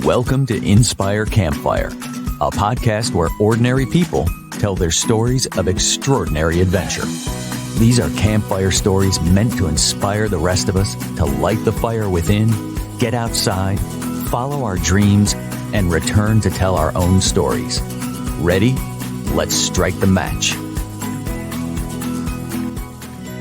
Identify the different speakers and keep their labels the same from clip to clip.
Speaker 1: Welcome to Inspire Campfire, a podcast where ordinary people tell their stories of extraordinary adventure. These are campfire stories meant to inspire the rest of us to light the fire within, get outside, follow our dreams, and return to tell our own stories. Ready? Let's strike the match.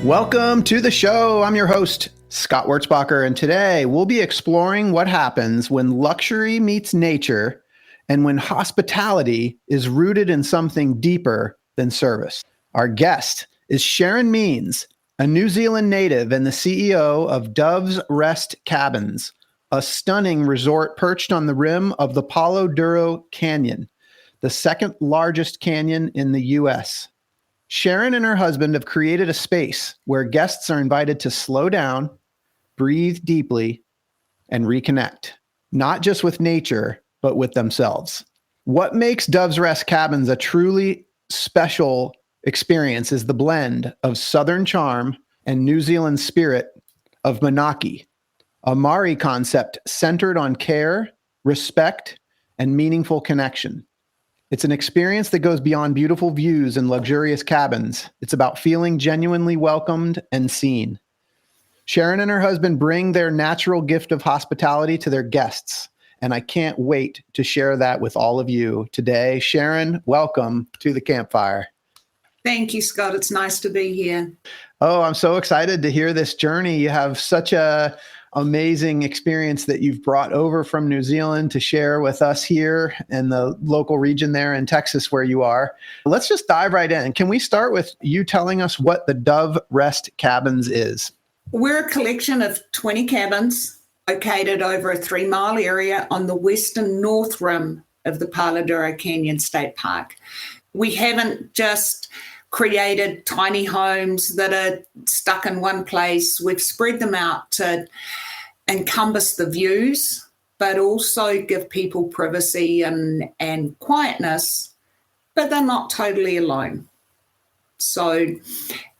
Speaker 2: Welcome to the show. I'm your host, Scott Wurtzbacher, and today we'll be exploring what happens when luxury meets nature and when hospitality is rooted in something deeper than service. Our guest is Sharyn Means, a New Zealand native and the CEO of Dove's Rest Cabins, a stunning resort perched on the rim of the Palo Duro Canyon, the second largest canyon in the U.S. Sharyn and her husband have created a space where guests are invited to slow down, breathe deeply, and reconnect, not just with nature, but with themselves. What makes Dove's Rest Cabins a truly special experience is the blend of Southern charm and New Zealand spirit of Manaaki, a Maori concept centered on care, respect, and meaningful connection. It's an experience that goes beyond beautiful views and luxurious cabins. It's about feeling genuinely welcomed and seen. Sharyn and her husband bring their natural gift of hospitality to their guests, and I can't wait to share that with all of you today. Sharyn, welcome to the campfire.
Speaker 3: Thank you, Scott. It's nice to be here.
Speaker 2: Oh, I'm so excited to hear this journey. You have such a amazing experience that you've brought over from New Zealand to share with us here in the local region there in Texas where you are. Let's just dive right in. Can we start with you telling us what the Dove Rest Cabins is?
Speaker 3: We're a collection of 20 cabins located over a 3-mile area on the western north rim of the Palo Duro Canyon State Park. We haven't just created tiny homes that are stuck in one place. We've spread them out to encompass the views, but also give people privacy and quietness, but they're not totally alone. So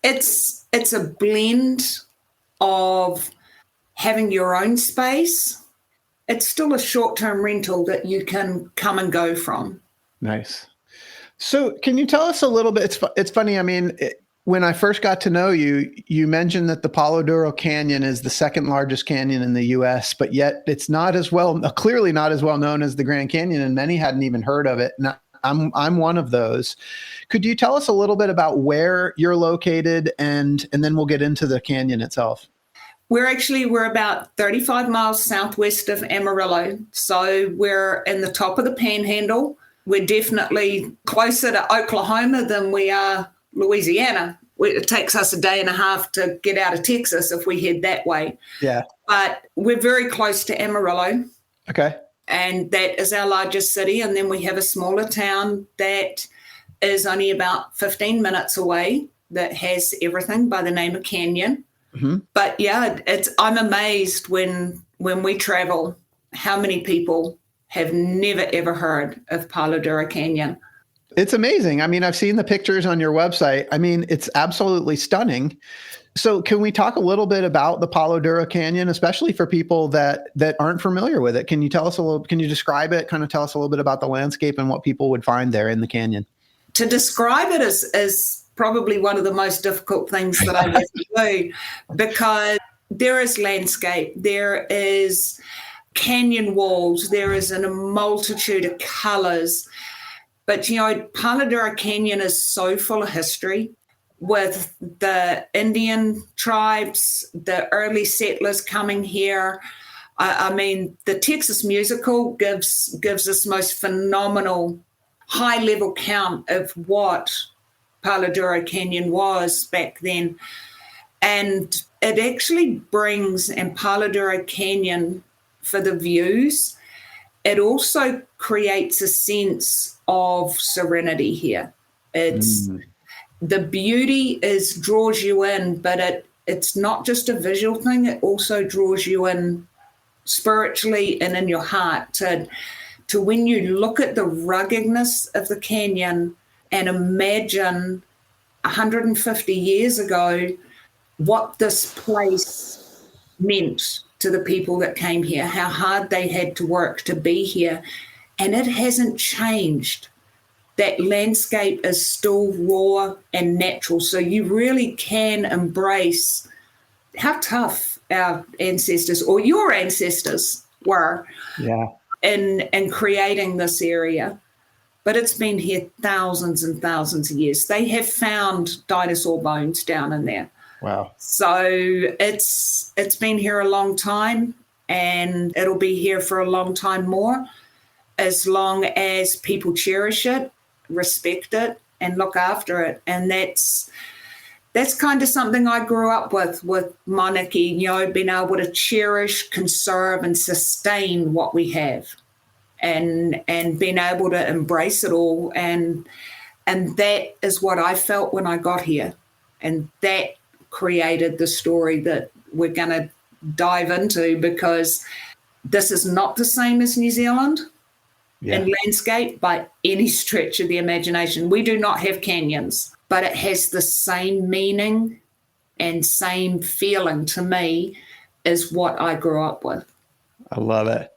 Speaker 3: it's a blend of having your own space. It's still a short-term rental that you can come and go from.
Speaker 2: Nice. So can you tell us a little bit? It's funny. I mean, when I first got to know you, you mentioned that the Palo Duro Canyon is the second largest canyon in the U.S., but yet it's clearly not as well known as the Grand Canyon, and many hadn't even heard of it. And I'm one of those. Could you tell us a little bit about where you're located, and then we'll get into the canyon itself?
Speaker 3: We're about 35 miles southwest of Amarillo. So we're in the top of the Panhandle. We're definitely closer to Oklahoma than we are Louisiana. It takes us a day and a half to get out of Texas if we head that way.
Speaker 2: Yeah.
Speaker 3: But we're very close to Amarillo.
Speaker 2: Okay.
Speaker 3: And that is our largest city. And then we have a smaller town that is only about 15 minutes away that has everything by the name of Canyon. Mm-hmm. But yeah, I'm amazed when we travel how many people have never, ever heard of Palo Duro Canyon.
Speaker 2: It's amazing. I mean, I've seen the pictures on your website. I mean, it's absolutely stunning. So can we talk a little bit about the Palo Duro Canyon, especially for people that aren't familiar with it? Can you describe it, kind of tell us a little bit about the landscape and what people would find there in the canyon?
Speaker 3: To describe it is probably one of the most difficult things that I have to do, because there is landscape, there is canyon walls, there is a multitude of colors. But, Palo Duro Canyon is so full of history with the Indian tribes, the early settlers coming here. I mean, the Texas musical gives us most phenomenal high-level count of what Palo Duro Canyon was back then. And it actually brings, in Palo Duro Canyon, for the views, it also creates a sense of serenity here. The beauty draws you in, but it's not just a visual thing. It also draws you in spiritually and in your heart to when you look at the ruggedness of the canyon and imagine 150 years ago what this place meant to the people that came here, how hard they had to work to be here. And it hasn't changed. That landscape is still raw and natural. So you really can embrace how tough our ancestors or your ancestors were in creating this area. But it's been here thousands and thousands of years. They have found dinosaur bones down in there.
Speaker 2: Wow.
Speaker 3: So it's been here a long time, and it'll be here for a long time more, as long as people cherish it, respect it, and look after it. And that's kind of something I grew up with Manaki, being able to cherish, conserve, and sustain what we have, and being able to embrace it all. And that is what I felt when I got here. And that created the story that we're going to dive into, because this is not the same as New Zealand in landscape by any stretch of the imagination. We do not have canyons, but it has the same meaning and same feeling to me as what I grew up with.
Speaker 2: I love it.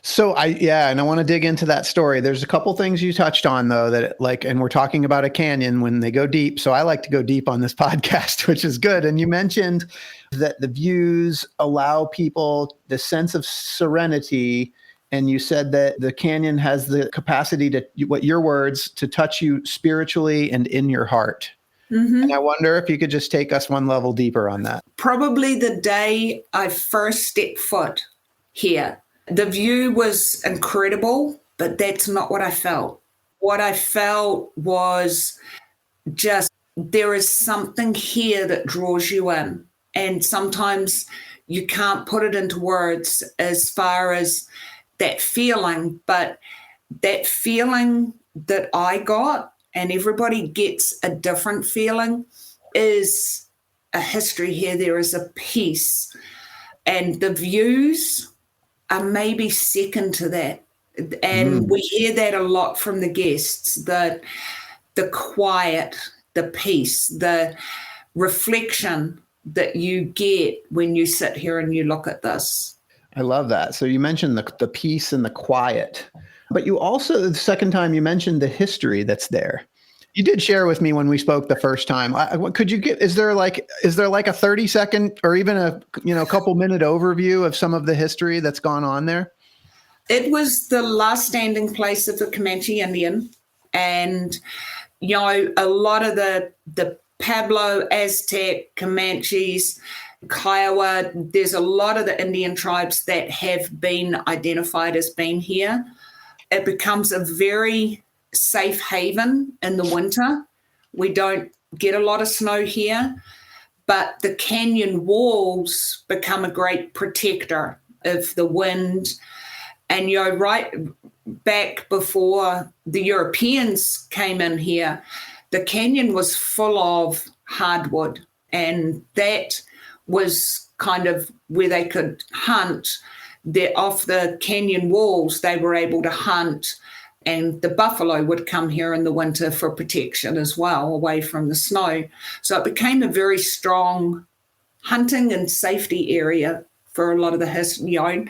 Speaker 2: So and I want to dig into that story. There's a couple things you touched on though, that and we're talking about a canyon when they go deep. So I like to go deep on this podcast, which is good. And you mentioned that the views allow people the sense of serenity. And you said that the canyon has the capacity to, what your words, to touch you spiritually and in your heart. Mm-hmm. And I wonder if you could just take us one level deeper on that.
Speaker 3: Probably the day I first stepped foot here, the view was incredible, but that's not what I felt. What I felt was just, there is something here that draws you in. And sometimes you can't put it into words as far as that feeling, but that feeling that I got, and everybody gets a different feeling, is a history here. There is a peace, and the views are maybe second to that. And we hear that a lot from the guests, that the quiet, the peace, the reflection that you get when you sit here and you look at this.
Speaker 2: I love that. So you mentioned the peace and the quiet, but you also, the second time, you mentioned the history that's there. You did share with me when we spoke the first time. Could you is there like a 30-second or even a couple minute overview of some of the history that's gone on there?
Speaker 3: It was the last standing place of the Comanche Indian, and a lot of the Pueblo, Aztec, Comanches, Kiowa, there's a lot of the Indian tribes that have been identified as being here. It becomes a very safe haven in the winter. We don't get a lot of snow here, but the canyon walls become a great protector of the wind. And right back before the Europeans came in here, the canyon was full of hardwood, and that was kind of where they could hunt. Off the canyon walls, they were able to hunt, and the buffalo would come here in the winter for protection as well, away from the snow. So it became a very strong hunting and safety area for a lot of the history.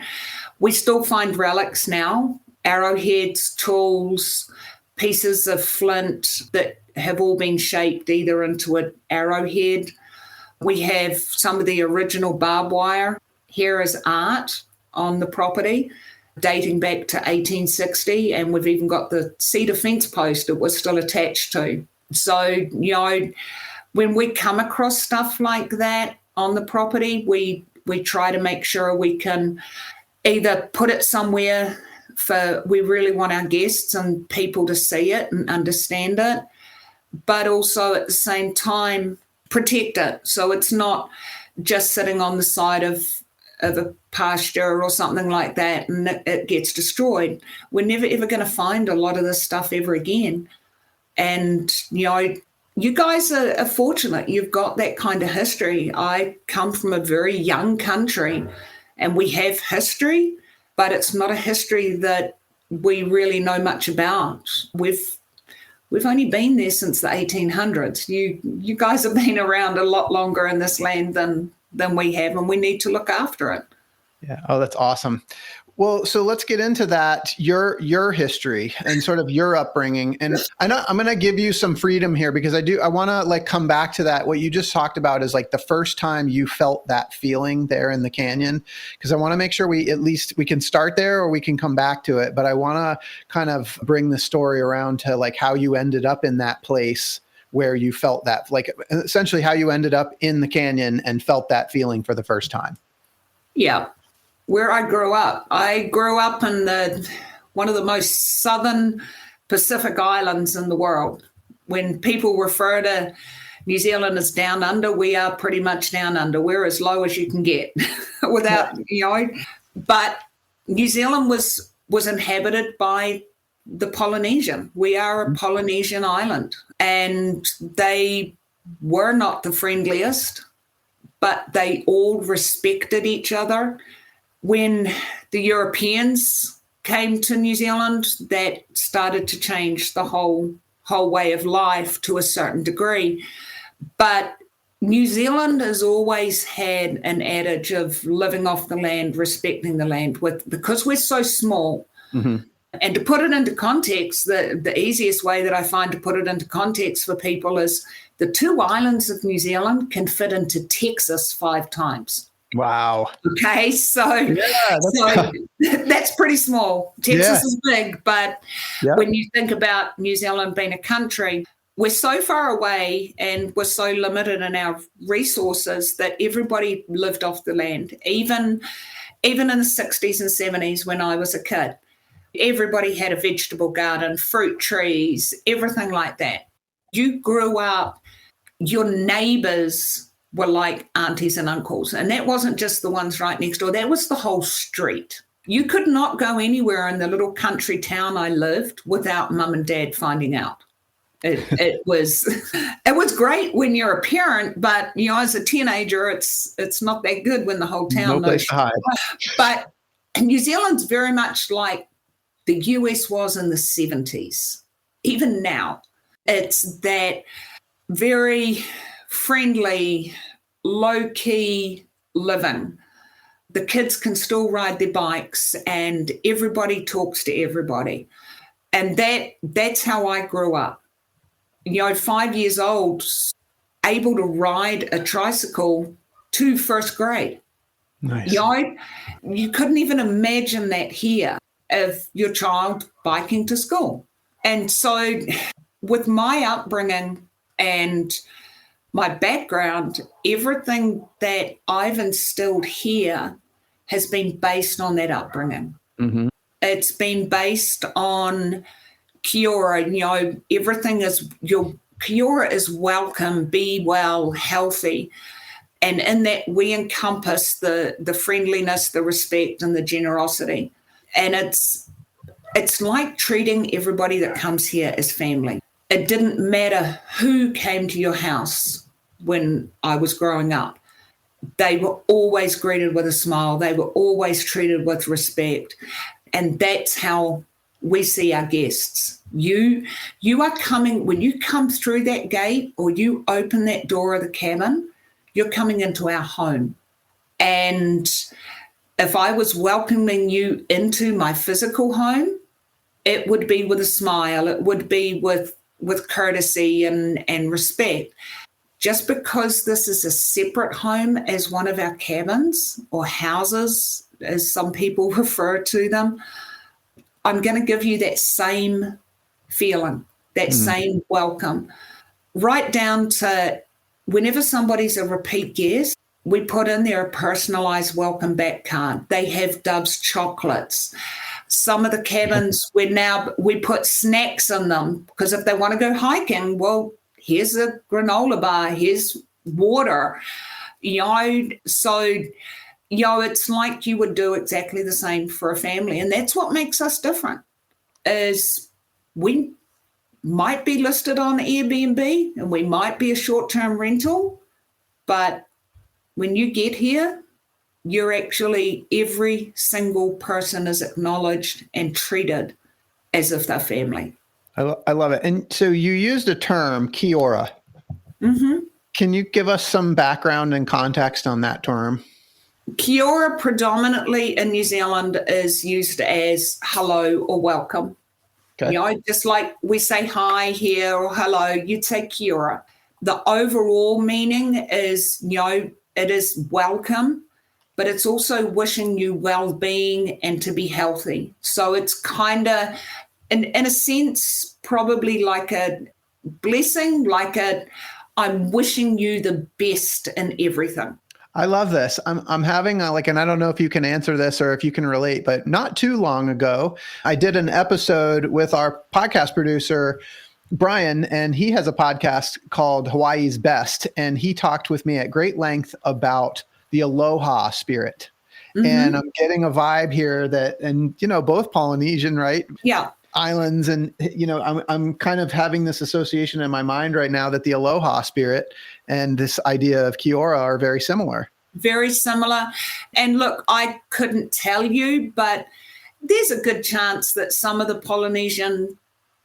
Speaker 3: We still find relics now, arrowheads, tools, pieces of flint that have all been shaped either into an arrowhead. We have some of the original barbed wire here as art on the property, dating back to 1860, and we've even got the cedar fence post it was still attached to. So, when we come across stuff like that on the property, we try to make sure we can either put it somewhere we really want our guests and people to see it and understand it, but also at the same time protect it so it's not just sitting on the side of a pasture or something like that and it gets destroyed. We're never ever going to find a lot of this stuff ever again. And you guys are fortunate. You've got that kind of history. I come from a very young country and we have history, but it's not a history that we really know much about. We've only been there since the 1800s. You guys have been around a lot longer in this land than we have, and we need to look after it.
Speaker 2: Yeah. Oh, that's awesome. Well, so let's get into that, your history and sort of your upbringing. And I know I'm going to give you some freedom here because I want to like come back to that. What you just talked about is like the first time you felt that feeling there in the canyon, because I want to make sure we can start there or we can come back to it. But I want to kind of bring the story around to like how you ended up in that place where you felt that, like essentially how you ended up in the canyon and felt that feeling for the first time.
Speaker 3: Yeah. Where I grew up in one of the most southern Pacific islands in the world. When people refer to New Zealand as down under, we are pretty much down under. We're as low as you can get without, but New Zealand was inhabited by the Polynesian. We are a Polynesian island, and they were not the friendliest, but they all respected each other. When the Europeans came to New Zealand, that started to change the whole way of life to a certain degree. But New Zealand has always had an adage of living off the land, respecting the land, because we're so small. Mm-hmm. And to put it into context, the easiest way that I find to put it into context for people is the 2 islands of New Zealand can fit into Texas 5 times.
Speaker 2: Wow.
Speaker 3: Okay, so that's pretty small. Texas is big, but when you think about New Zealand being a country, we're so far away and we're so limited in our resources that everybody lived off the land. Even in the 60s and 70s when I was a kid, everybody had a vegetable garden, fruit trees, everything like that. You grew up, your neighbors were like aunties and uncles. And that wasn't just the ones right next door. That was the whole street. You could not go anywhere in the little country town I lived without mum and dad finding out. It was great when you're a parent, but as a teenager, it's not that good when the whole town knows. But New Zealand's very much like the US was in the 70s. Even now, it's that very friendly, low-key living. The kids can still ride their bikes and everybody talks to everybody. And that's how I grew up. 5 years old, able to ride a tricycle to first grade.
Speaker 2: Nice.
Speaker 3: You couldn't even imagine that here of your child biking to school. And so with my upbringing and my background, everything that I've instilled here has been based on that upbringing. Mm-hmm. It's been based on Kiora. Everything is Kiora is welcome, be well, healthy. And in that we encompass the friendliness, the respect, and the generosity. And it's like treating everybody that comes here as family. It didn't matter who came to your house when I was growing up. They were always greeted with a smile. They were always treated with respect. And that's how we see our guests. You are coming, when you come through that gate or you open that door of the cabin, you're coming into our home. And if I was welcoming you into my physical home, it would be with a smile. It would be with courtesy and respect. Just because this is a separate home as one of our cabins or houses, as some people refer to them, I'm going to give you that same feeling, that same welcome. Right down to whenever somebody's a repeat guest, we put in there a personalized welcome back card. They have Dove's chocolates. Some of the cabins, we put snacks in them because if they want to go hiking, well, here's a granola bar, here's water. So it's like you would do exactly the same for a family. And that's what makes us different, is we might be listed on Airbnb and we might be a short-term rental, but when you get here, you're actually, every single person is acknowledged and treated as if they're family.
Speaker 2: I love it. And so you used a term, Kiora.
Speaker 3: Mm-hmm.
Speaker 2: Can you give us some background and context on that term?
Speaker 3: Kiora predominantly in New Zealand is used as hello or welcome.
Speaker 2: Okay.
Speaker 3: Just like we say hi here or hello, you'd say Kiora. The overall meaning is, it is welcome, but it's also wishing you well-being and to be healthy. So it's kind of, in a sense, probably like a blessing, I'm wishing you the best in everything.
Speaker 2: I love this. I'm having and I don't know if you can answer this or if you can relate, but not too long ago, I did an episode with our podcast producer, Brian, and he has a podcast called Hawaii's Best. And he talked with me at great length about the aloha spirit. Mm-hmm. And I'm getting a vibe here both Polynesian, right?
Speaker 3: Yeah.
Speaker 2: Islands. And, I'm kind of having this association in my mind right now that the aloha spirit and this idea of Kiora are very similar.
Speaker 3: Very similar. And look, I couldn't tell you, but there's a good chance that some of the Polynesian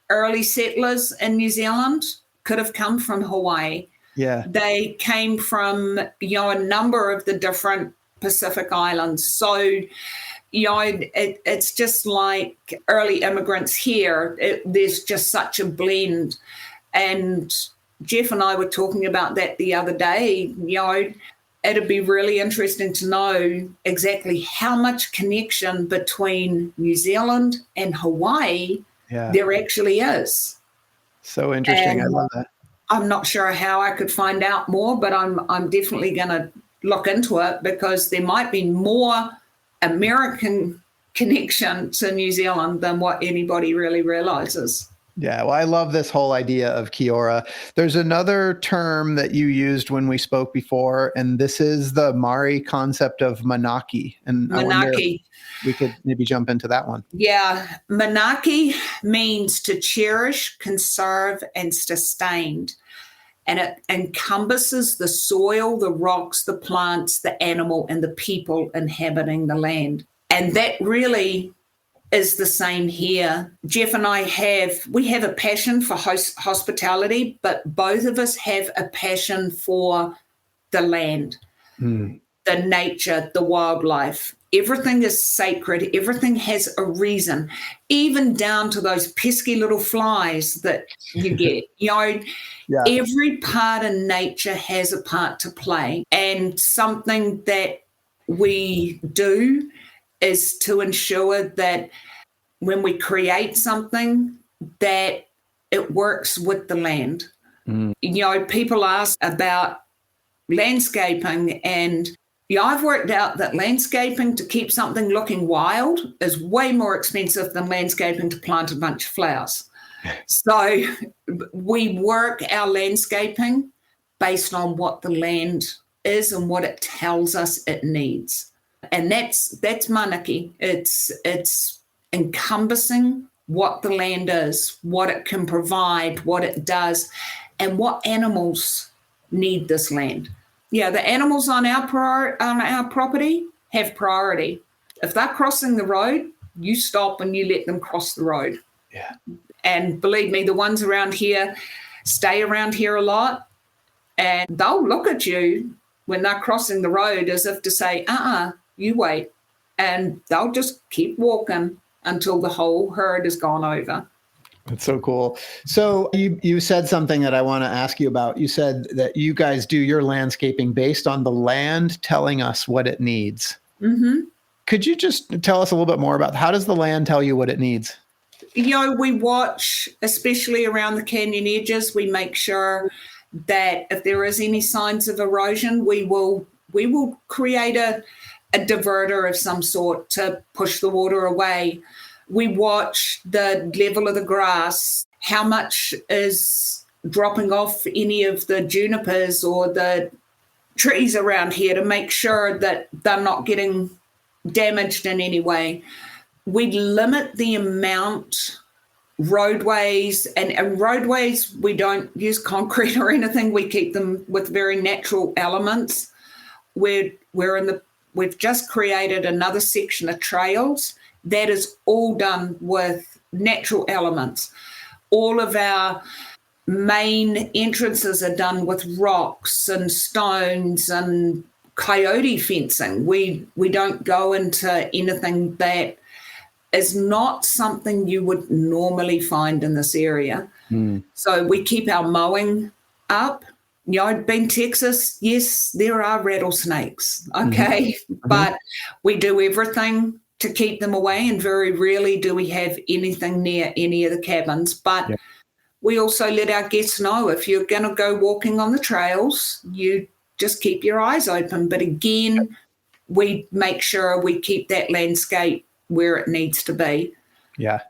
Speaker 3: early settlers in New Zealand could have come from Hawaii.
Speaker 2: Yeah.
Speaker 3: They came from, a number of the different Pacific islands. So, it's just like early immigrants here. There's just such a blend. And Jeff and I were talking about that the other day. It'd be really interesting to know exactly how much connection between New Zealand and Hawaii there actually is.
Speaker 2: So interesting. And I love that.
Speaker 3: I'm not sure how I could find out more, but I'm definitely going to look into it because there might be more American connection to New Zealand than what anybody really realizes.
Speaker 2: Yeah, well, I love this whole idea of Kiora. There's another term that you used when we spoke before, and this is the Maori concept of manaki. And manaki. We could maybe jump into that one.
Speaker 3: Yeah, manaki means to cherish, conserve, and sustain. And it encompasses the soil, the rocks, the plants, the animal, and the people inhabiting the land. And that really is the same here. Jeff and I have a passion for hospitality, but both of us have a passion for the land, the nature, the wildlife. Everything is sacred. Everything has a reason, even down to those pesky little flies that you get. Every part of nature has a part to play. And something that we do is to ensure that when we create something, that it works with the land. People ask about landscaping, and I've worked out that landscaping to keep something looking wild is way more expensive than landscaping to plant a bunch of flowers. So we work our landscaping based on what the land is and what it tells us it needs. And that's manaki. It's encompassing what the land is, what it can provide, what it does, and what animals need this land. Yeah, the animals on our property have priority. If they're crossing the road, you stop and you let them cross the road.
Speaker 2: Yeah.
Speaker 3: And believe me, the ones around here stay around here a lot, and they'll look at you when they're crossing the road as if to say, you wait. And they'll just keep walking until the whole herd has gone over.
Speaker 2: That's so cool. So you said something that I want to ask you about. You said that you guys do your landscaping based on the land telling us what it needs. Mm-hmm. Could you just tell us a little bit more about how does the land tell you what it needs?
Speaker 3: We watch, especially around the canyon edges, we make sure that if there is any signs of erosion, we will create a diverter of some sort to push the water away. We watch the level of the grass, how much is dropping off any of the junipers or the trees around here to make sure that they're not getting damaged in any way. We limit the amount roadways, and roadways, we don't use concrete or anything. We keep them with very natural elements. We've just created another section of trails that is all done with natural elements. All of our main entrances are done with rocks and stones and coyote fencing. We don't go into anything that is not something you would normally find in this area. So we keep our mowing up. Been Texas, yes, there are rattlesnakes, okay? But we do everything to keep them away, and very rarely do we have anything near any of the cabins. But we also let our guests know, if you're going to go walking on the trails, you just keep your eyes open. But again, we make sure we keep that landscape where it needs to be.
Speaker 2: Yeah.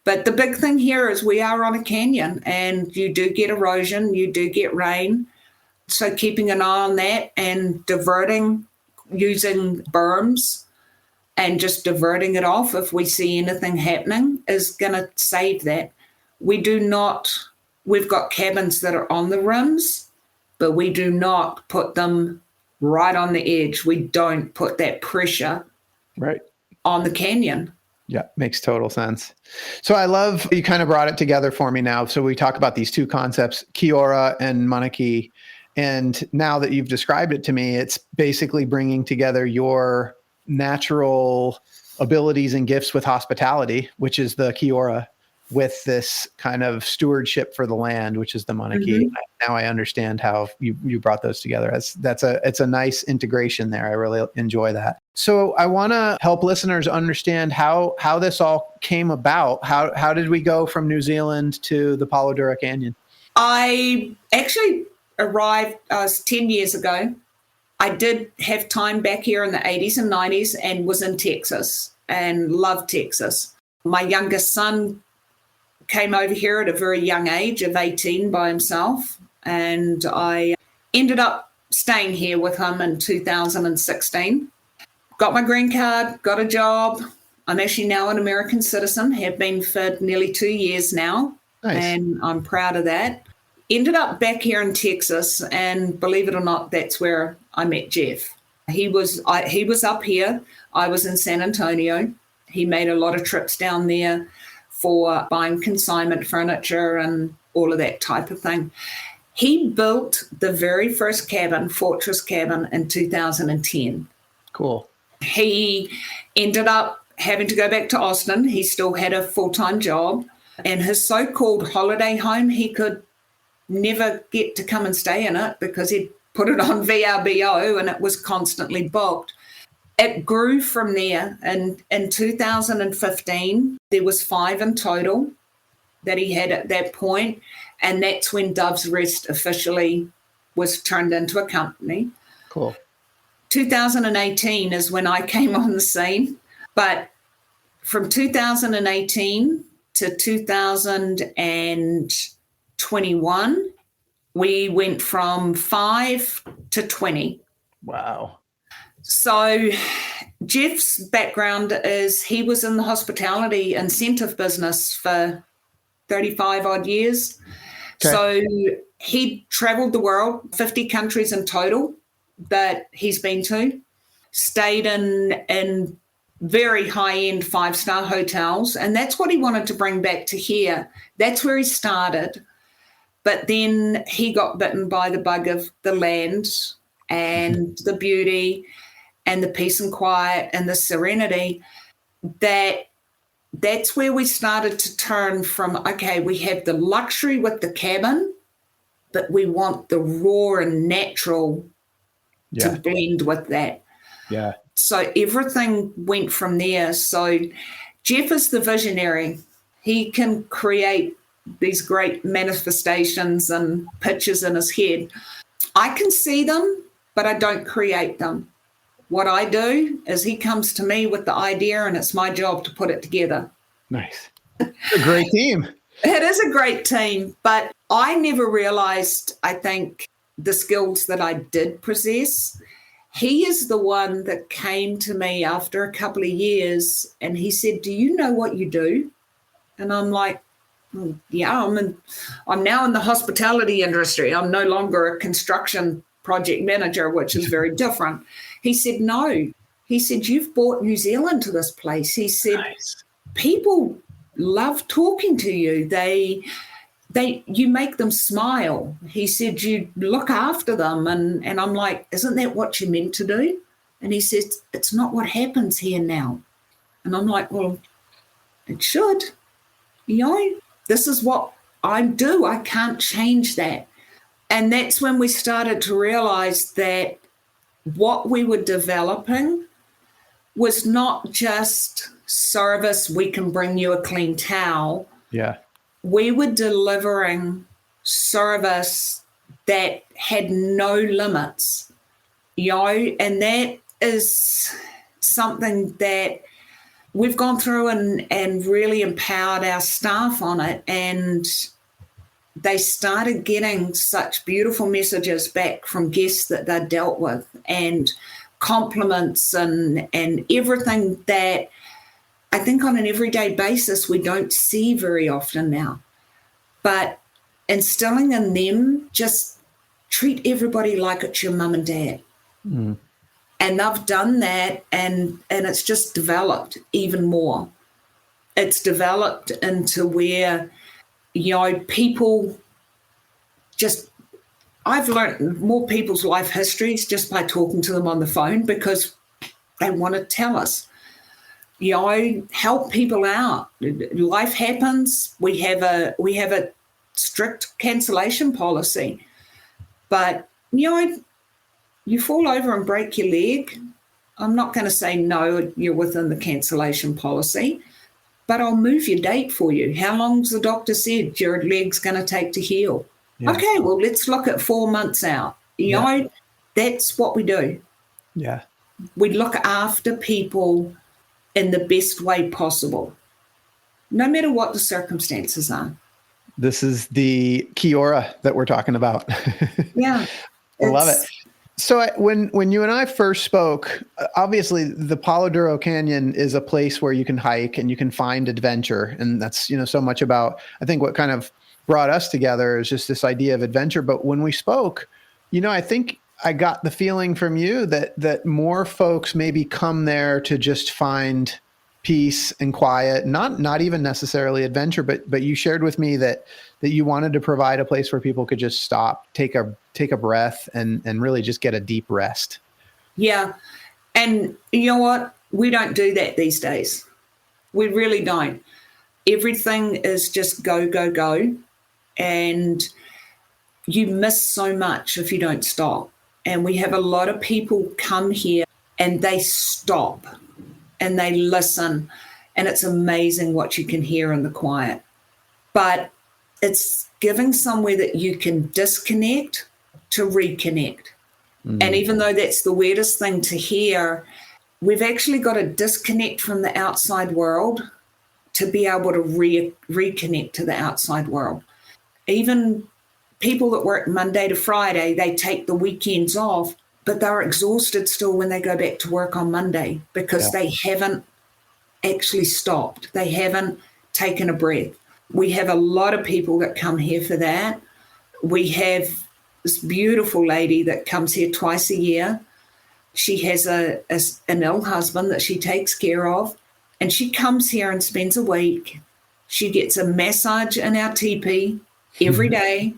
Speaker 3: But the big thing here is we are on a canyon, and you do get erosion, you do get rain. So keeping an eye on that and diverting, using berms and just diverting it off if we see anything happening is going to save that. We've got cabins that are on the rims, but we do not put them right on the edge. We don't put that pressure on the canyon.
Speaker 2: Yeah, makes total sense. So I love you kind of brought it together for me now. So we talk about these two concepts, Kiora and Manaaki. And now that you've described it to me, it's basically bringing together your natural abilities and gifts with hospitality, which is the Kiora, with this kind of stewardship for the land, which is the Manaaki. Now I understand how you brought those together. It's a nice integration there. I really enjoy that. So I want to help listeners understand how this all came about. How did we go from New Zealand to the Palo Duro Canyon?
Speaker 3: I actually arrived 10 years ago. I did have time back here in the 80s and 90s and was in Texas and loved Texas. My youngest son came over here at a very young age of 18 by himself, and I ended up staying here with him in 2016. Got my green card, got a job. I'm actually now an American citizen, have been for nearly 2 years now.
Speaker 2: Nice.
Speaker 3: And I'm proud of that. Ended up back here in Texas, and believe it or not, that's where I met Jeff. He was up here. I was in San Antonio. He made a lot of trips down there for buying consignment furniture and all of that type of thing. He built the very first cabin, Fortress Cabin, in 2010.
Speaker 2: Cool.
Speaker 3: He ended up having to go back to Austin. He still had a full-time job. And his so-called holiday home, he could never get to come and stay in it because he'd put it on VRBO and it was constantly booked. It grew from there. And in 2015, there was 5 in total that he had at that point. And that's when Dove's Rest officially was turned into a company.
Speaker 2: Cool.
Speaker 3: 2018 is when I came on the scene. But from 2018 to 2021, we went from 5 to 20.
Speaker 2: Wow.
Speaker 3: So Jeff's background is he was in the hospitality incentive business for 35 odd years. Okay. So he traveled the world, 50 countries in total that he's been to, stayed in very high-end 5-star hotels. And that's what he wanted to bring back to here. That's where he started. But then he got bitten by the bug of the land and the beauty and the peace and quiet and the serenity. That's where we started to turn from, okay, we have the luxury with the cabin, but we want the raw and natural to blend with that.
Speaker 2: Yeah.
Speaker 3: So everything went from there. So Jeff is the visionary. He can create these great manifestations and pictures in his head. I can see them, but I don't create them. What I do is he comes to me with the idea and it's my job to put it together.
Speaker 2: Nice. It's a great team.
Speaker 3: It is a great team, but I never realized, I think, the skills that I did possess. He is the one that came to me after a couple of years and he said, "Do you know what you do?" And I'm like, yeah, I'm now in the hospitality industry. I'm no longer a construction project manager, which is very different. He said, "No." He said, "You've brought New Zealand to this place." He said, "Nice. People love talking to you. you make them smile. He said, you look after them. And I'm like, isn't that what you're meant to do? And he says, it's not what happens here now. And I'm like, well, it should. This is what I do. I can't change that. And that's when we started to realize that what we were developing was not just service, we can bring you a clean towel.
Speaker 2: Yeah.
Speaker 3: We were delivering service that had no limits, and that is something that we've gone through and really empowered our staff on it. And they started getting such beautiful messages back from guests that they'd dealt with, and compliments and everything that I think on an everyday basis we don't see very often now. But instilling in them, just treat everybody like it's your mum and dad. Mm. And they've done that, and it's just developed even more. It's developed into where, people just, I've learned more people's life histories just by talking to them on the phone, because they want to tell us. Help people out. Life happens. We have a strict cancellation policy, but you fall over and break your leg, I'm not going to say no, you're within the cancellation policy, but I'll move your date for you. How long's the doctor said your leg's going to take to heal? Yeah. Okay, well, let's look at 4 months out. That's what we do.
Speaker 2: Yeah.
Speaker 3: We look after people in the best way possible, no matter what the circumstances are.
Speaker 2: This is the Kiora that we're talking about.
Speaker 3: Yeah.
Speaker 2: I love it. So when you and I first spoke, obviously the Palo Duro Canyon is a place where you can hike and you can find adventure. And that's, so much about, I think what kind of brought us together is just this idea of adventure. But when we spoke, I think I got the feeling from you that more folks maybe come there to just find peace and quiet, not even necessarily adventure, but you shared with me that you wanted to provide a place where people could just stop, take a breath and really just get a deep rest.
Speaker 3: Yeah. And you know what? We don't do that these days. We really don't. Everything is just go, go, go. And you miss so much if you don't stop. And we have a lot of people come here and they stop and they listen. And it's amazing what you can hear in the quiet. But it's giving somewhere that you can disconnect to reconnect. Mm. And even though that's the weirdest thing to hear, we've actually got to disconnect from the outside world to be able to reconnect to the outside world. Even people that work Monday to Friday, they take the weekends off, but they're exhausted still when they go back to work on Monday because they haven't actually stopped. They haven't taken a breath. We have a lot of people that come here for that. We have this beautiful lady that comes here twice a year. She has an ill husband that she takes care of, and she comes here and spends a week. She gets a massage in our teepee every day.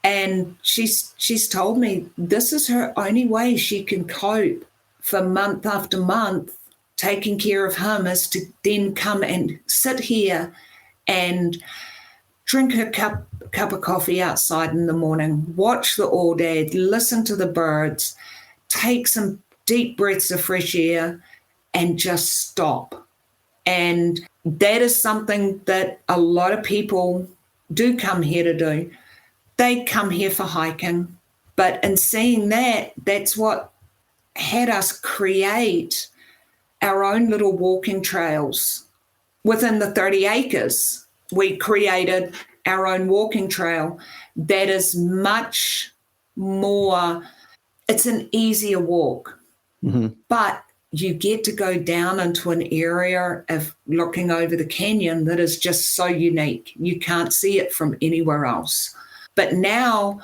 Speaker 3: And she's told me this is her only way she can cope for month after month, taking care of him, is to then come and sit here and drink her cup of coffee outside in the morning, watch the aoudad, listen to the birds, take some deep breaths of fresh air, and just stop. And that is something that a lot of people do come here to do. They come here for hiking, but in seeing that, that's what had us create our own little walking trails. Within the 30 acres, we created our own walking trail that is much more, it's an easier walk, but you get to go down into an area of looking over the canyon that is just so unique. You can't see it from anywhere else. But now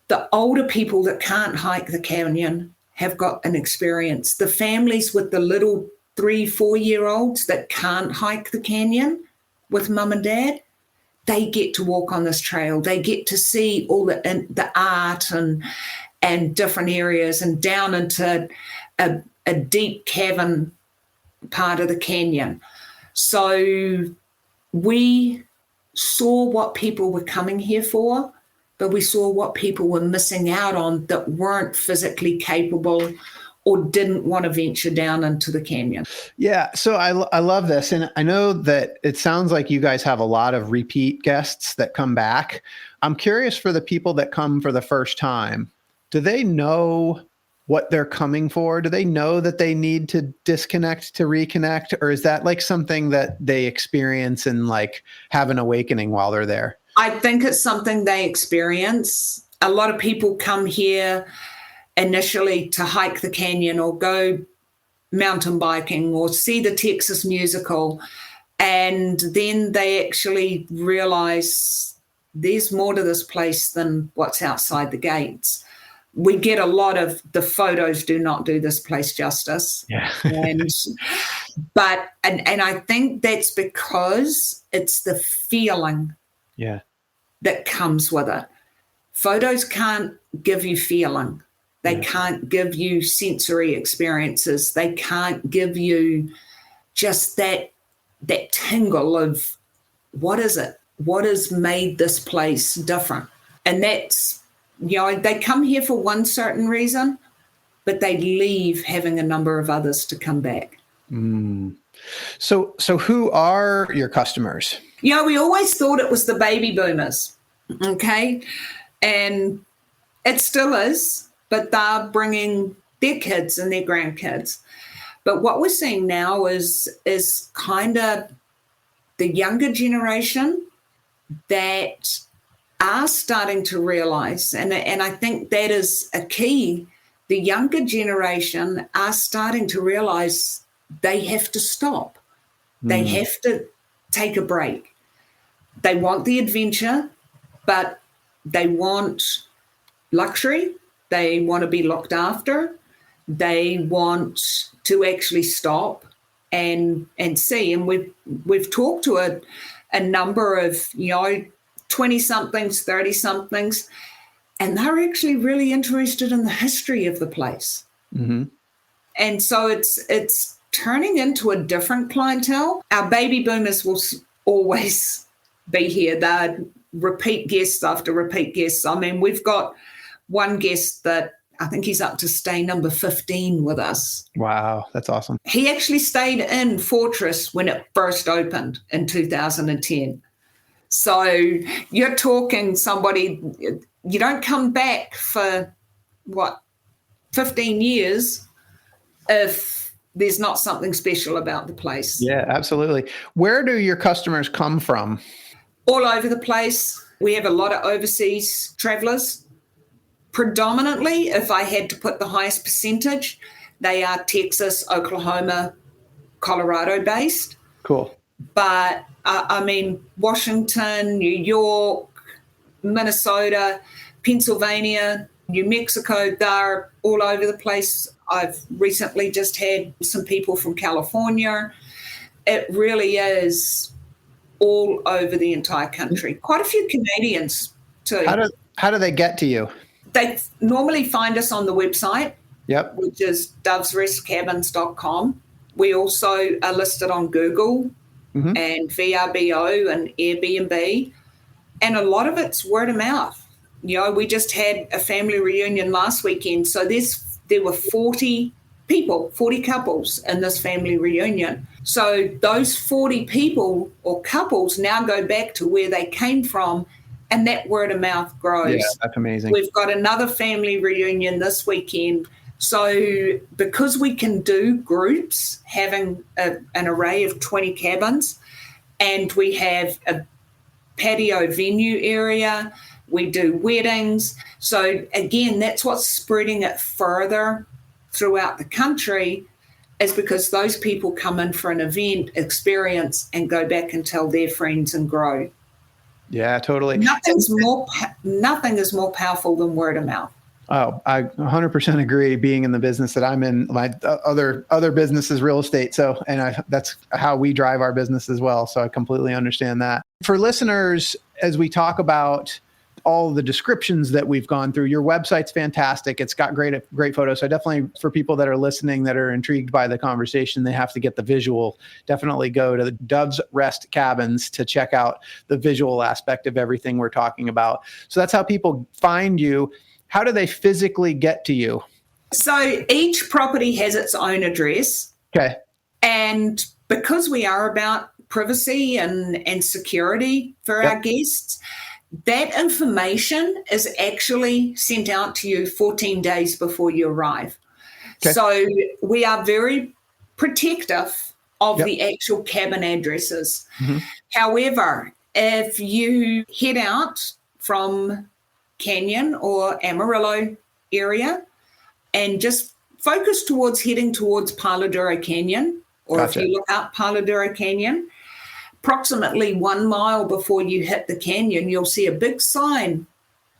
Speaker 3: the older people that can't hike the canyon have got an experience. The families with the little 3-4-year-olds that can't hike the canyon with mum and dad, they get to walk on this trail. They get to see all the art and different areas and down into a deep cavern part of the canyon. So we saw what people were coming here for, but we saw what people were missing out on that weren't physically capable or didn't want to venture down into the canyon.
Speaker 2: Yeah. So I love this. And I know that it sounds like you guys have a lot of repeat guests that come back. I'm curious, for the people that come for the first time, do they know what they're coming for? Do they know that they need to disconnect to reconnect? Or is that like something that they experience and like have an awakening while they're there?
Speaker 3: I think it's something they experience. A lot of people come here initially to hike the canyon or go mountain biking or see the Texas musical. And then they actually realize there's more to this place than what's outside the gates. We get a lot of the photos do not do this place justice.
Speaker 2: Yeah.
Speaker 3: and I think that's because it's the feeling that comes with it. Photos can't give you feeling. They can't give you sensory experiences. They can't give you just that tingle of what is it? What has made this place different? And that's, they come here for one certain reason, but they leave having a number of others to come back.
Speaker 2: Mm. So who are your customers?
Speaker 3: We always thought it was the baby boomers, okay? And it still is, but they're bringing their kids and their grandkids. But what we're seeing now is kind of the younger generation that are starting to realize, and I think that is a key, the younger generation are starting to realize they have to stop. They have to take a break. They want the adventure, but they want luxury. They want to be looked after. They want to actually stop and see. And we've talked to a number of 20-somethings, 30-somethings, and they're actually really interested in the history of the place. Mm-hmm. And so it's turning into a different clientele. Our baby boomers will always be here. They're repeat guests after repeat guests. I mean, we've got one guest that I think he's up to stay number 15 with us.
Speaker 2: Wow, that's awesome.
Speaker 3: He actually stayed in Fortress when it first opened in 2010. So you're talking somebody, you don't come back for, 15 years if there's not something special about the place.
Speaker 2: Yeah, absolutely. Where do your customers come from?
Speaker 3: All over the place. We have a lot of overseas travelers. Predominantly, if I had to put the highest percentage, they are Texas, Oklahoma, Colorado based.
Speaker 2: Cool.
Speaker 3: But Washington, New York, Minnesota, Pennsylvania, New Mexico, they're all over the place. I've recently just had some people from California. It really is all over the entire country. Quite a few Canadians too.
Speaker 2: How do they get to you?
Speaker 3: They normally find us on the website,
Speaker 2: which
Speaker 3: is dovesrestcabins.com. We also are listed on Google and VRBO and Airbnb. And a lot of it's word of mouth. We just had a family reunion last weekend. So there were 40 people, 40 couples in this family reunion. So those 40 people or couples now go back to where they came from, and that word of mouth grows.
Speaker 2: Yeah, that's amazing.
Speaker 3: We've got another family reunion this weekend. So because we can do groups, having an array of 20 cabins, and we have a patio venue area, we do weddings. So again, that's what's spreading it further throughout the country, is because those people come in for an event, experience, and go back and tell their friends and grow.
Speaker 2: Yeah, totally.
Speaker 3: Nothing is more powerful than word of mouth.
Speaker 2: Oh, I 100% agree. Being in the business that I'm in, my other business is real estate. So, that's how we drive our business as well. So I completely understand that. For listeners, as we talk about all the descriptions that we've gone through, your website's fantastic. It's got great photos. So definitely, for people that are listening that are intrigued by the conversation, they have to get the visual. Definitely go to the Dove's Rest Cabins to check out the visual aspect of everything we're talking about. So that's how people find you. How do they physically get to you?
Speaker 3: So each property has its own address.
Speaker 2: Okay.
Speaker 3: And because we are about privacy and security for our guests, that information is actually sent out to you 14 days before you arrive. Okay. So we are very protective of the actual cabin addresses. Mm-hmm. However, if you head out from Canyon or Amarillo area and just focus towards heading towards Palo Duro Canyon, or if you look up Palo Duro Canyon, approximately 1 mile before you hit the canyon, you'll see a big sign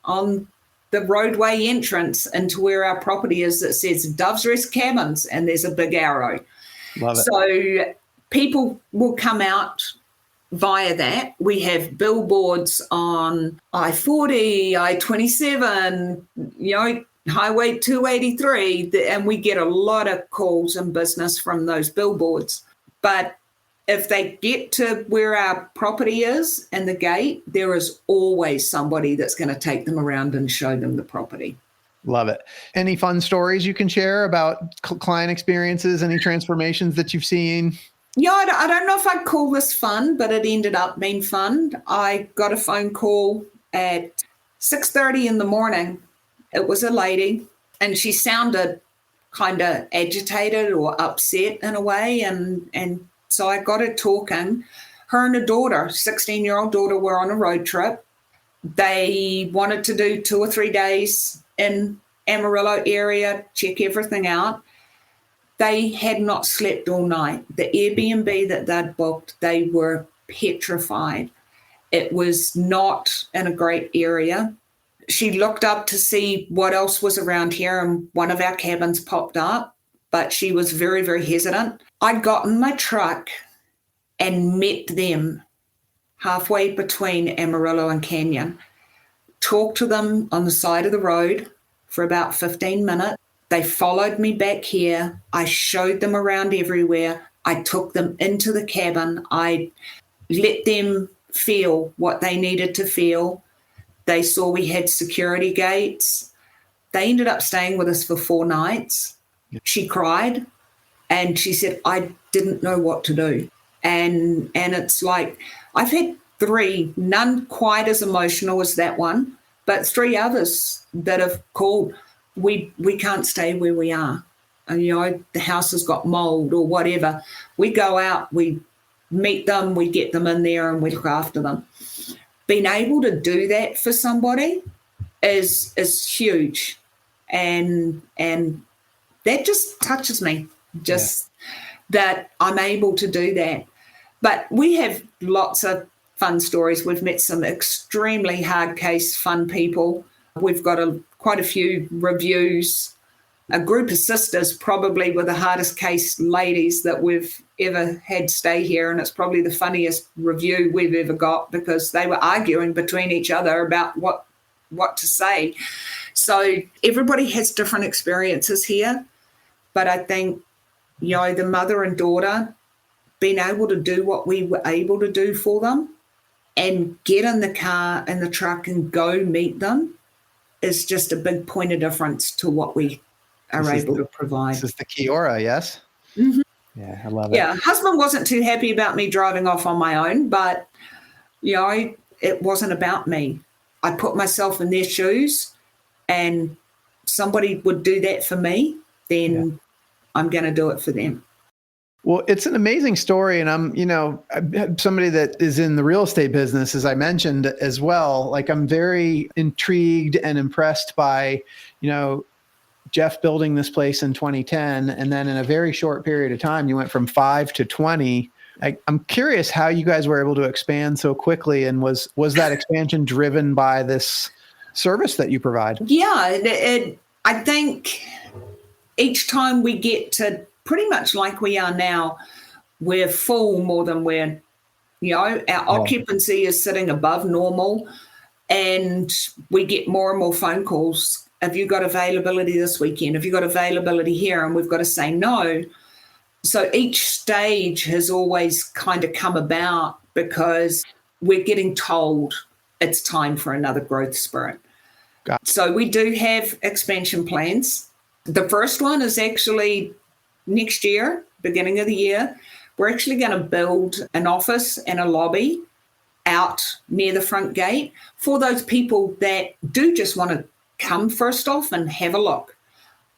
Speaker 3: on the roadway entrance into where our property is that says Dove's Rest Cabins, and there's a big arrow. Love it. So people will come out via that. We have billboards on I-40, I-27, Highway 283, and we get a lot of calls and business from those billboards. But if they get to where our property is and the gate, there is always somebody that's going to take them around and show them the property.
Speaker 2: Love it. Any fun stories you can share about client experiences, any transformations that you've seen?
Speaker 3: Yeah, I don't know if I'd call this fun, but it ended up being fun. I got a phone call at 6:30 in the morning. It was a lady, and she sounded kind of agitated or upset in a way, and so I got her talking. Her and her daughter, 16-year-old daughter, were on a road trip. They wanted to do 2 or 3 days in Amarillo area, check everything out. They had not slept all night. The Airbnb that they'd booked, they were petrified. It was not in a great area. She looked up to see what else was around here, and one of our cabins popped up, but she was very, very hesitant. I got in my truck and met them halfway between Amarillo and Canyon, talked to them on the side of the road for about 15 minutes. They followed me back here. I showed them around everywhere. I took them into the cabin. I let them feel what they needed to feel. They saw we had security gates. They ended up staying with us for 4 nights. She cried and she said, I didn't know what to do. And it's like, I've had 3, none quite as emotional as that one, but 3 others that have called. We can't stay where we are. And, the house has got mold or whatever. We go out, we meet them, we get them in there and we look after them. Being able to do that for somebody is huge. And that just touches me, that I'm able to do that. But we have lots of fun stories. We've met some extremely hard case fun people. We've got quite a few reviews. A group of sisters probably were the hardest case ladies that we've ever had stay here, and it's probably the funniest review we've ever got because they were arguing between each other about what to say. So everybody has different experiences here, but I think, the mother and daughter being able to do what we were able to do for them and get in the car and the truck and go meet them is just a big point of difference to what we are able to provide.
Speaker 2: This is the Kiara, yes?
Speaker 3: Mm-hmm.
Speaker 2: Yeah, I love it.
Speaker 3: Yeah, husband wasn't too happy about me driving off on my own, but, it wasn't about me. I put myself in their shoes, and somebody would do that for me, then I'm going to do it for them.
Speaker 2: Well, it's an amazing story. And I'm somebody that is in the real estate business, as I mentioned as well. Like, I'm very intrigued and impressed by, Jeff building this place in 2010. And then in a very short period of time, you went from 5 to 20. I'm curious how you guys were able to expand so quickly. And was that expansion driven by this service that you provide?
Speaker 3: Yeah, I think each time we get to pretty much like we are now, we're full more than we're, our occupancy is sitting above normal, and we get more and more phone calls. Have you got availability this weekend? Have you got availability here? And we've got to say no. So each stage has always kind of come about because we're getting told it's time for another growth spurt. So we do have expansion plans. The first one is actually next year, beginning of the year. We're actually going to build an office and a lobby out near the front gate for those people that do just want to come first off and have a look.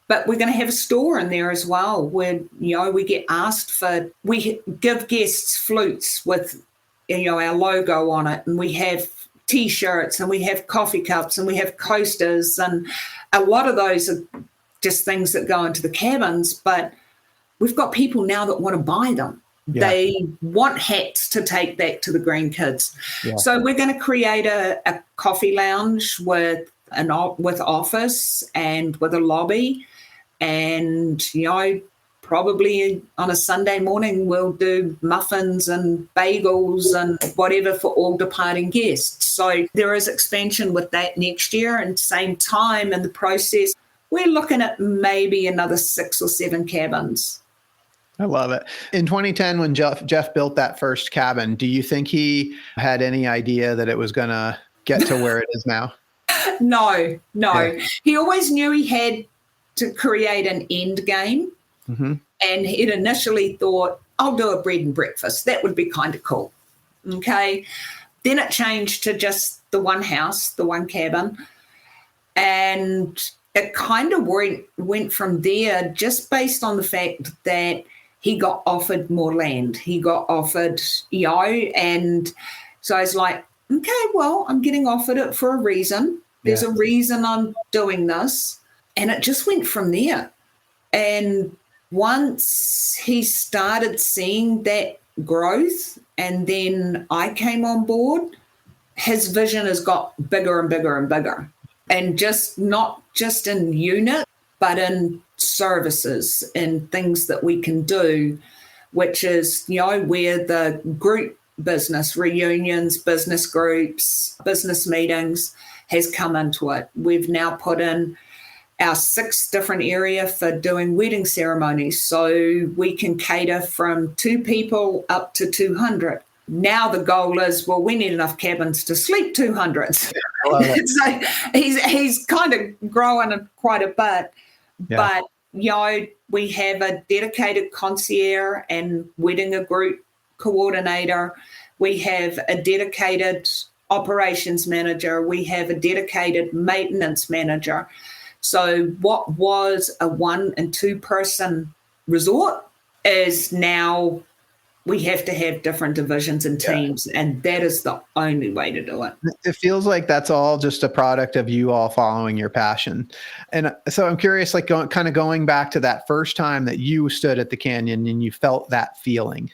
Speaker 3: But we're going to have a store in there as well where, we get asked for, we give guests flutes with, our logo on it, and we have T-shirts and we have coffee cups and we have coasters, and a lot of those are just things that go into the cabins, but we've got people now that want to buy them. Yeah. They want hats to take back to the grandkids. Yeah. So we're going to create a coffee lounge with office and with a lobby. And, probably on a Sunday morning, we'll do muffins and bagels and whatever for all departing guests. So there is expansion with that next year. And same time in the process, we're looking at maybe another 6 or 7 cabins.
Speaker 2: I love it. In 2010, when Jeff built that first cabin, do you think he had any idea that it was going to get to where it is now?
Speaker 3: No. Yeah. He always knew he had to create an end game. Mm-hmm. And he'd initially thought, I'll do a bread and breakfast. That would be kind of cool. Okay. Then it changed to just the one house, the one cabin. And it kind of went from there just based on the fact that he got offered more land. He got offered, and so I was like, okay, well, I'm getting offered it for a reason. There's a reason I'm doing this. And it just went from there. And once he started seeing that growth, and then I came on board, his vision has got bigger and bigger and bigger. And just not just in unit, but in services and things that we can do, which is, where the group business, reunions, business groups, business meetings has come into it. We've now put in our 6 different area for doing wedding ceremonies. So we can cater from 2 people up to 200. Now the goal is, well, we need enough cabins to sleep 200. So he's kind of growing quite a bit. Yeah. But, we have a dedicated concierge and wedding a group coordinator. We have a dedicated operations manager. We have a dedicated maintenance manager. So what was a 1 and 2 person resort is now we have to have different divisions and teams, and that is the only way to do it. It
Speaker 2: feels like that's all just a product of you all following your passion. And so I'm curious, like going back to that first time that you stood at the canyon and you felt that feeling.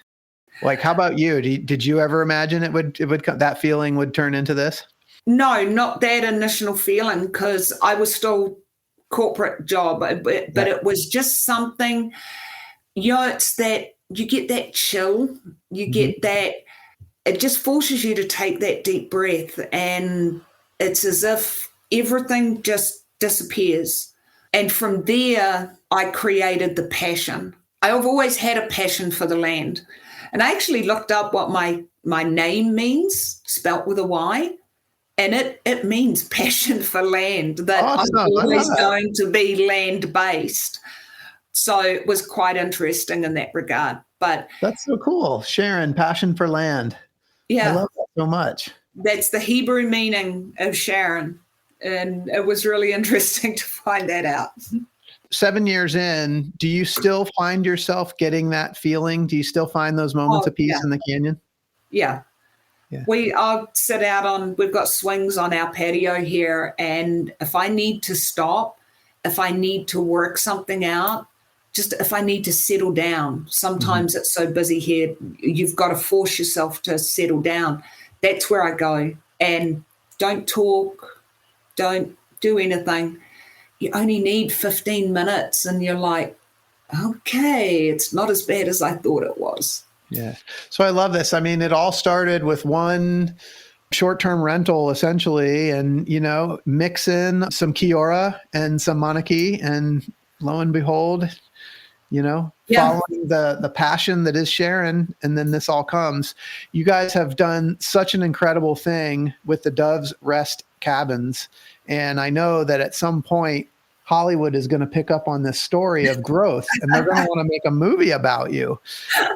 Speaker 2: Like, how about you? Did you ever imagine it would that feeling would turn into this?
Speaker 3: No, not that initial feeling, because I was still corporate job, but it was just something, it's that you get that chill, you get that, it just forces you to take that deep breath, and it's as if everything just disappears. And from there, I created the passion. I've always had a passion for the land. And I actually looked up what my name means, spelt with a Y. And it means passion for land, that I'm always going to be land-based. So it was quite interesting in that regard. But
Speaker 2: that's so cool. Sharyn, passion for land.
Speaker 3: Yeah.
Speaker 2: I love that so much.
Speaker 3: That's the Hebrew meaning of Sharyn. And it was really interesting to find that out.
Speaker 2: 7 years in, do you still find yourself getting that feeling? Do you still find those moments of peace in the canyon?
Speaker 3: Yeah. I'll sit out we've got swings on our patio here. And if I need to stop, if I need to work something out, just if I need to settle down, sometimes it's so busy here, you've got to force yourself to settle down. That's where I go, and don't talk, don't do anything. you only need 15 minutes, and you're like, okay, it's not as bad as I thought it was.
Speaker 2: Yeah. So I love this. I mean, it all started with one short-term rental essentially, and, mix in some Kiara and some Manaaki, and lo and behold, following the passion that is Sharyn, and then this all comes. You guys have done such an incredible thing with the Dove's Rest cabins. And I know that at some point, Hollywood is going to pick up on this story of growth, and they're going to want to make a movie about you.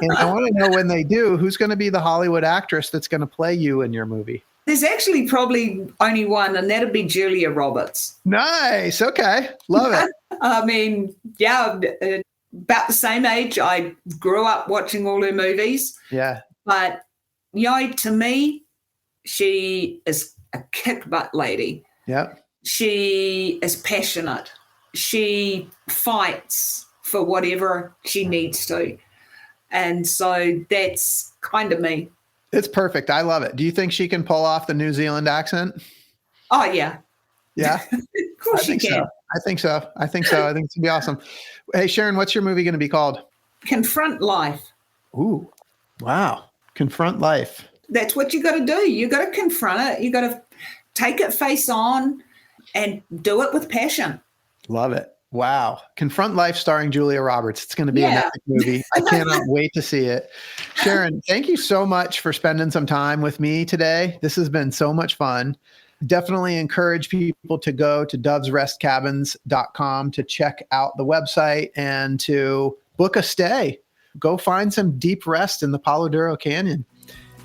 Speaker 2: And I want to know, when they do, who's going to be the Hollywood actress that's going to play you in your movie?
Speaker 3: There's actually probably only one, and that'd be Julia Roberts.
Speaker 2: Nice. Okay. Love it.
Speaker 3: I mean, yeah, about the same age. I grew up watching all her movies.
Speaker 2: Yeah.
Speaker 3: But, to me, she is a kick-butt lady.
Speaker 2: Yeah.
Speaker 3: She is passionate. She fights for whatever she needs to. And so that's kind of me.
Speaker 2: It's perfect. I love it. Do you think she can pull off the New Zealand accent?
Speaker 3: Oh, yeah.
Speaker 2: Yeah?
Speaker 3: Of course she can.
Speaker 2: So. I think so. I think it's going to be awesome. Hey, Sharyn, what's your movie going to be called?
Speaker 3: Confront Life.
Speaker 2: Ooh, wow. Confront Life.
Speaker 3: That's what you got to do. You got to confront it. You got to take it face on and do it with passion.
Speaker 2: Love it. Wow. Confront Life starring Julia Roberts. It's going to be an epic movie. I cannot wait to see it. Sharyn, thank you so much for spending some time with me today. This has been so much fun. Definitely encourage people to go to dovesrestcabins.com to check out the website and to book a stay. Go find some deep rest in the Palo Duro Canyon.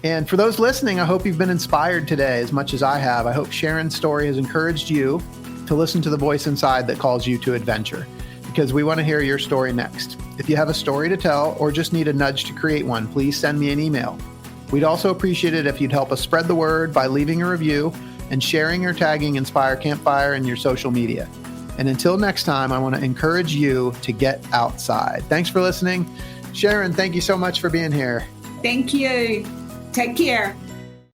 Speaker 2: And for those listening, I hope you've been inspired today as much as I have. I hope Sharyn's story has encouraged you to listen to the voice inside that calls you to adventure, because we want to hear your story next. If you have a story to tell or just need a nudge to create one, please send me an email. We'd also appreciate it if you'd help us spread the word by leaving a review and sharing or tagging Inspire Campfire in your social media. And until next time, I want to encourage you to get outside. Thanks for listening. Sharyn, thank you so much for being here.
Speaker 3: Thank you. Take care.